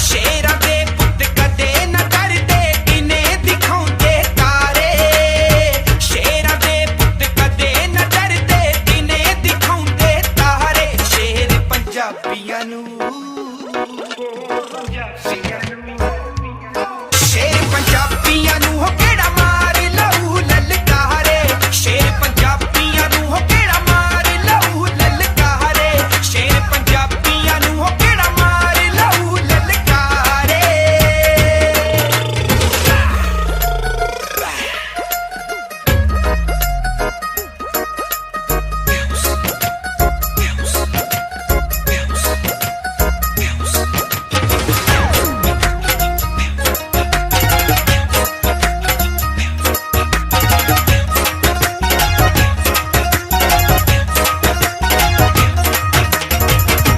शेरां दे पुत्त कदे न डरदे, इन्हें दिखाउंदे तारे। शेरां दे पुत्त कदे न डरदे, इन्हें दिखाउंदे तारे। शेर पंजाबियां नू, शेर पंजाबियां नू हो केड़ा मार लहू ललकारे। शेर पंजाबियां नू हो केड़ा मार लहू ललकारे। शेर पंजाबियां नू हो केड़ा मार लहू ललकारे।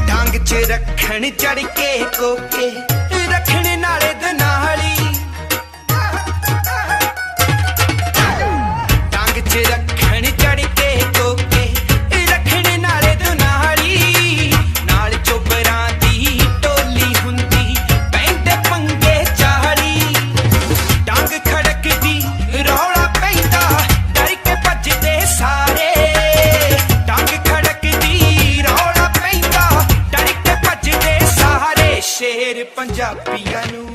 डांग च रखण चढ़ के कोके, रखण नाले दनाली। डांग च रखण चढ़ के कोके, रखण नाले दनाली। नाल चोबरां दी टोली हुंदी, पैंदे पंगे चाली। डांग खड़कदी रौला पैंदा, डर के भजदे सारे। डांग खड़कदी रौला पैंदा, डर के भजदे सारे। शेर पंजाबियां नू,